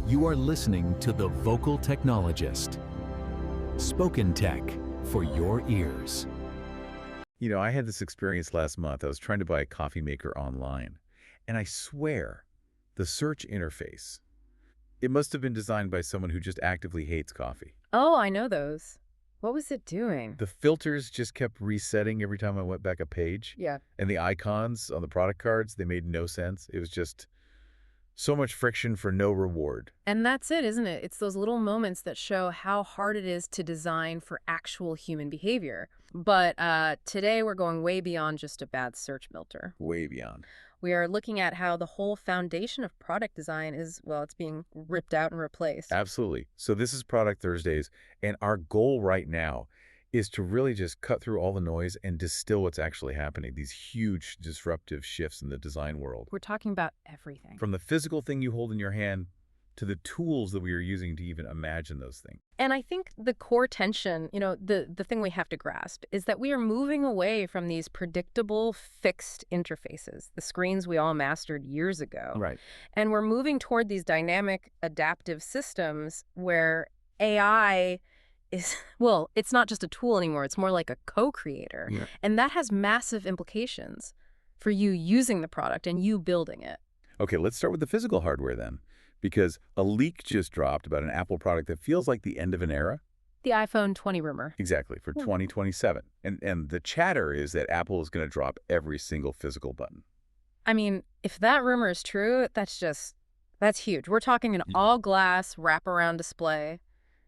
You are listening to The Vocal Technologist. Spoken tech for your ears. You know, I had this experience last month. I was trying to buy a coffee maker online, and I swear, the search interface, it must have been designed by someone who just actively hates coffee. Oh, I know those. What was it doing? The filters just kept resetting every time I went back a page. Yeah. And the icons on the product cards, they made no sense. It was just so much friction for no reward. And that's it, isn't it? It's those little moments that show how hard it is to design for actual human behavior. But today we're going way beyond just a bad search filter. Way beyond. We are looking at how the whole foundation of product design is, well, it's being ripped out and replaced. Absolutely. So this is Product Thursdays, and our goal right now is to really just cut through all the noise and distill what's actually happening, these huge disruptive shifts in the design world. We're talking about everything. From the physical thing you hold in your hand to the tools that we are using to even imagine those things. And I think the core tension, the thing we have to grasp is that we are moving away from these predictable, fixed interfaces, the screens we all mastered years ago. Right. And we're moving toward these dynamic, adaptive systems where AI is, well, it's not just a tool anymore. It's more like a co-creator. Yeah. And that has massive implications for you using the product and you building it. Okay, let's start with the physical hardware then, because a leak just dropped about an Apple product that feels like the end of an era. The iPhone 20 rumor. Exactly, for 2027. And the chatter is that Apple is going to drop every single physical button. I mean, if that rumor is true, that's huge. We're talking an all-glass wraparound display,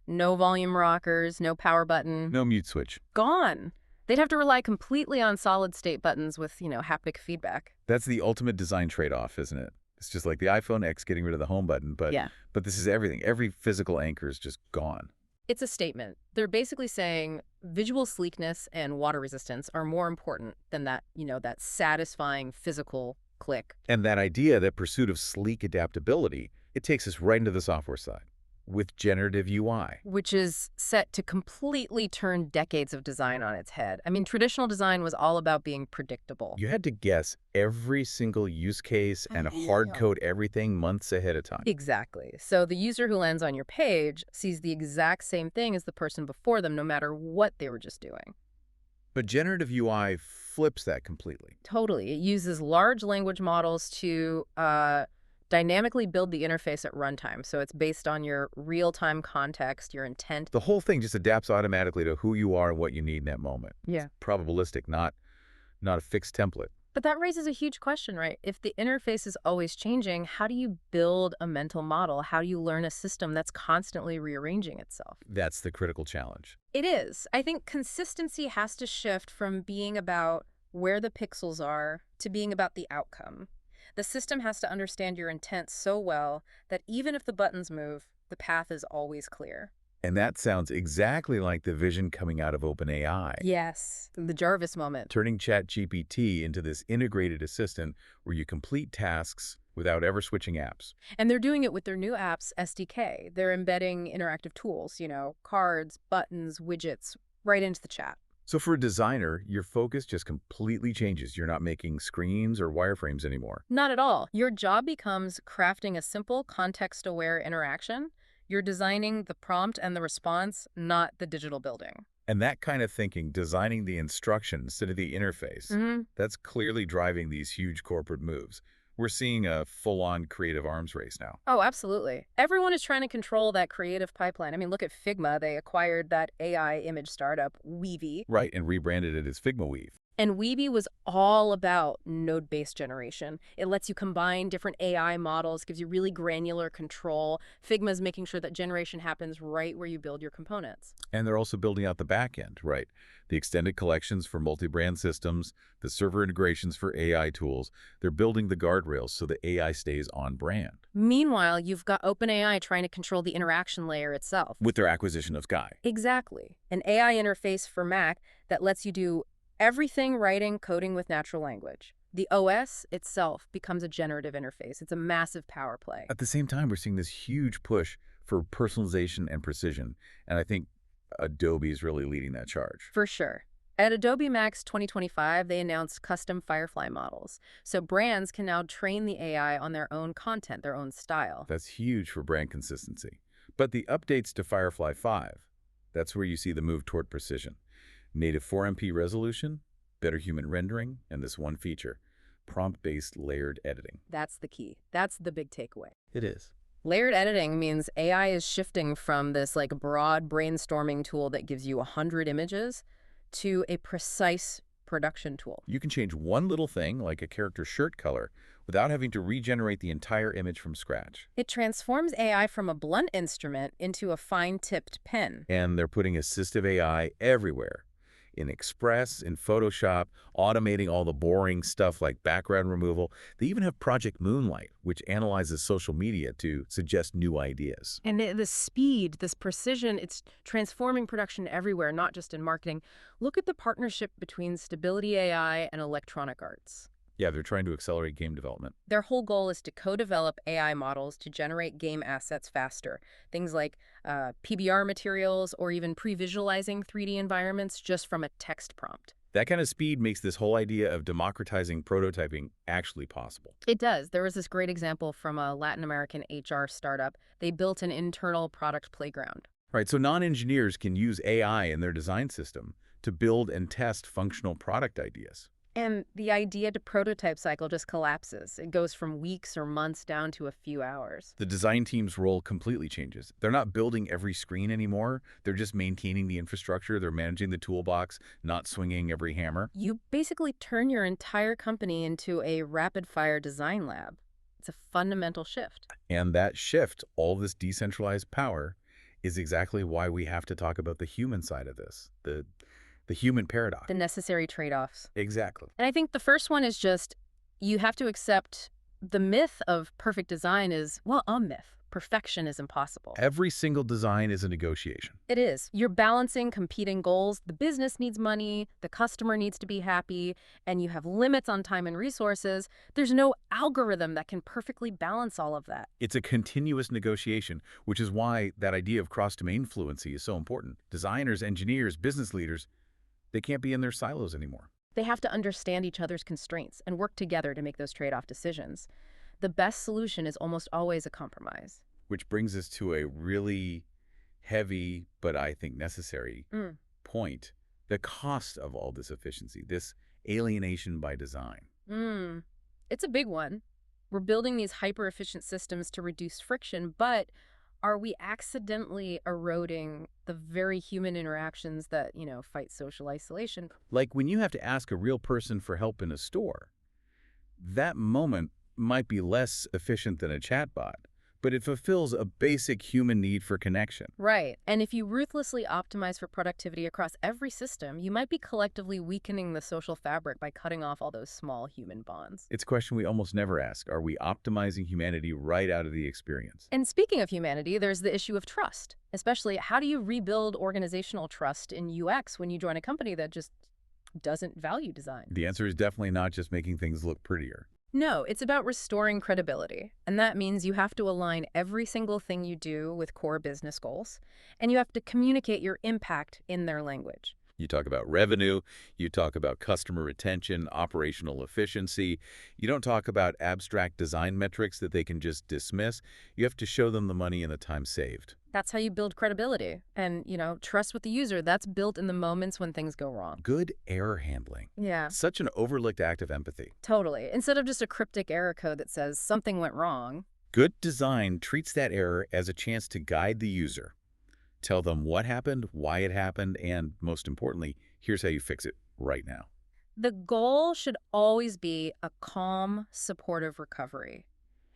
no volume rockers, no power button. No mute switch. Gone. They'd have to rely completely on solid-state buttons with, haptic feedback. That's the ultimate design trade-off, isn't it? It's just like the iPhone X getting rid of the home button, but this is everything. Every physical anchor is just gone. It's a statement. They're basically saying visual sleekness and water resistance are more important than that, that satisfying physical click. And that idea, that pursuit of sleek adaptability, it takes us right into the software side with generative UI. Which is set to completely turn decades of design on its head. I mean, traditional design was all about being predictable. You had to guess every single use case and hard code everything months ahead of time. Exactly. So the user who lands on your page sees the exact same thing as the person before them, no matter what they were just doing. But generative UI flips that completely. Totally. It uses large language models to dynamically build the interface at runtime. So it's based on your real-time context, your intent. The whole thing just adapts automatically to who you are and what you need in that moment. Yeah. It's probabilistic, not a fixed template. But that raises a huge question, right? If the interface is always changing, how do you build a mental model? How do you learn a system that's constantly rearranging itself? That's the critical challenge. It is. I think consistency has to shift from being about where the pixels are to being about the outcome. The system has to understand your intent so well that even if the buttons move, the path is always clear. And that sounds exactly like the vision coming out of OpenAI. Yes, the Jarvis moment. Turning ChatGPT into this integrated assistant where you complete tasks without ever switching apps. And they're doing it with their new apps SDK. They're embedding interactive tools, cards, buttons, widgets, right into the chat. So for a designer, your focus just completely changes. You're not making screens or wireframes anymore. Not at all. Your job becomes crafting a simple, context-aware interaction. You're designing the prompt and the response, not the digital building. And that kind of thinking, designing the instruction instead of the interface, that's clearly driving these huge corporate moves. We're seeing a full-on creative arms race now. Oh, absolutely. Everyone is trying to control that creative pipeline. I mean, look at Figma. They acquired that AI image startup, Weavy. Right, and rebranded it as Figma Weave. And Weavy was all about node-based generation. It lets you combine different AI models, gives you really granular control. Figma's making sure that generation happens right where you build your components. And they're also building out the back end, right? The extended collections for multi-brand systems, the server integrations for AI tools. They're building the guardrails so the AI stays on brand. Meanwhile, you've got OpenAI trying to control the interaction layer itself. With their acquisition of Sky. Exactly. An AI interface for Mac that lets you do everything writing, coding with natural language. The OS itself becomes a generative interface. It's a massive power play. At the same time, we're seeing this huge push for personalization and precision. And I think Adobe is really leading that charge. For sure. At Adobe Max 2025, they announced custom Firefly models, so brands can now train the AI on their own content, their own style. That's huge for brand consistency. But the updates to Firefly 5, that's where you see the move toward precision. Native 4MP resolution, better human rendering, and this one feature, prompt-based layered editing. That's the key. That's the big takeaway. It is. Layered editing means AI is shifting from this broad brainstorming tool that gives you 100 images to a precise production tool. You can change one little thing, like a character's shirt color, without having to regenerate the entire image from scratch. It transforms AI from a blunt instrument into a fine-tipped pen. And they're putting assistive AI everywhere. In Express, in Photoshop, automating all the boring stuff like background removal. They even have Project Moonlight, which analyzes social media to suggest new ideas. And the speed, this precision, it's transforming production everywhere, not just in marketing. Look at the partnership between Stability AI and Electronic Arts. Yeah, they're trying to accelerate game development. Their whole goal is to co-develop AI models to generate game assets faster. Things like PBR materials or even pre-visualizing 3D environments just from a text prompt. That kind of speed makes this whole idea of democratizing prototyping actually possible. It does. There was this great example from a Latin American HR startup. They built an internal product playground. Right, so non-engineers can use AI in their design system to build and test functional product ideas. And the idea to prototype cycle just collapses. It goes from weeks or months down to a few hours. The design team's role completely changes. They're not building every screen anymore. They're just maintaining the infrastructure. They're managing the toolbox, not swinging every hammer. You basically turn your entire company into a rapid-fire design lab. It's a fundamental shift. And that shift, all this decentralized power, is exactly why we have to talk about the human side of this, the human paradox. The necessary trade-offs. Exactly. And I think the first one is just you have to accept the myth of perfect design is, well, a myth. Perfection is impossible. Every single design is a negotiation. It is. You're balancing competing goals. The business needs money, the customer needs to be happy, and you have limits on time and resources. There's no algorithm that can perfectly balance all of that. It's a continuous negotiation, which is why that idea of cross-domain fluency is so important. Designers, engineers, business leaders, they can't be in their silos anymore. They have to understand each other's constraints and work together to make those trade-off decisions. The best solution is almost always a compromise. Which brings us to a really heavy, but I think necessary point. The cost of all this efficiency, this alienation by design. It's a big one. We're building these hyper-efficient systems to reduce friction, but are we accidentally eroding the very human interactions that, fight social isolation? Like when you have to ask a real person for help in a store, that moment might be less efficient than a chatbot, but it fulfills a basic human need for connection. Right. And if you ruthlessly optimize for productivity across every system, you might be collectively weakening the social fabric by cutting off all those small human bonds. It's a question we almost never ask. Are we optimizing humanity right out of the experience? And speaking of humanity, there's the issue of trust. Especially, how do you rebuild organizational trust in UX when you join a company that just doesn't value design? The answer is definitely not just making things look prettier. No, it's about restoring credibility. And that means you have to align every single thing you do with core business goals. And you have to communicate your impact in their language. You talk about revenue, you talk about customer retention, operational efficiency. You don't talk about abstract design metrics that they can just dismiss. You have to show them the money and the time saved. That's how you build credibility. And, trust with the user, that's built in the moments when things go wrong. Good error handling. Yeah. Such an overlooked act of empathy. Totally. Instead of just a cryptic error code that says something went wrong. Good design treats that error as a chance to guide the user. Tell them what happened, why it happened, and most importantly, here's how you fix it right now. The goal should always be a calm, supportive recovery.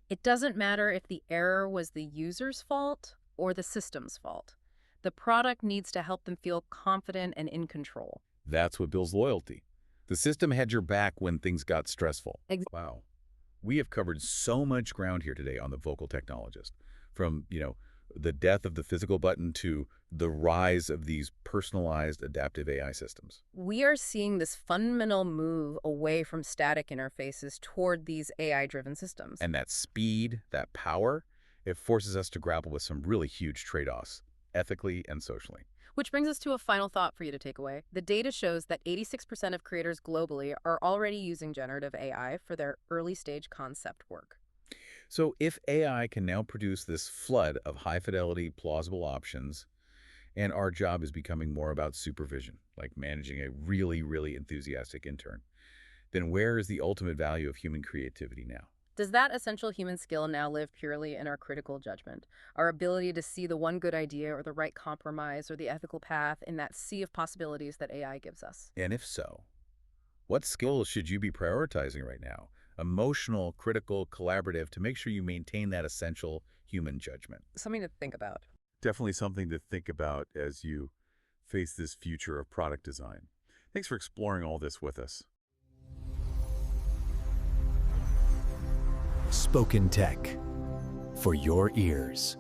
It doesn't matter if the error was the user's fault or the system's fault. The product needs to help them feel confident and in control. That's what builds loyalty. The system had your back when things got stressful. Wow. We have covered so much ground here today on the Vocal Technologist. From, the death of the physical button to the rise of these personalized adaptive AI systems. We are seeing this fundamental move away from static interfaces toward these AI-driven systems. And that speed, that power, it forces us to grapple with some really huge trade-offs, ethically and socially. Which brings us to a final thought for you to take away. The data shows that 86% of creators globally are already using generative AI for their early-stage concept work. So if AI can now produce this flood of high-fidelity, plausible options, and our job is becoming more about supervision, like managing a really, really enthusiastic intern, then where is the ultimate value of human creativity now? Does that essential human skill now live purely in our critical judgment, our ability to see the one good idea or the right compromise or the ethical path in that sea of possibilities that AI gives us? And if so, what skills should you be prioritizing right now? Emotional, critical, collaborative, to make sure you maintain that essential human judgment. Something to think about. Definitely something to think about as you face this future of product design. Thanks for exploring all this with us. Spoken Tech for your ears.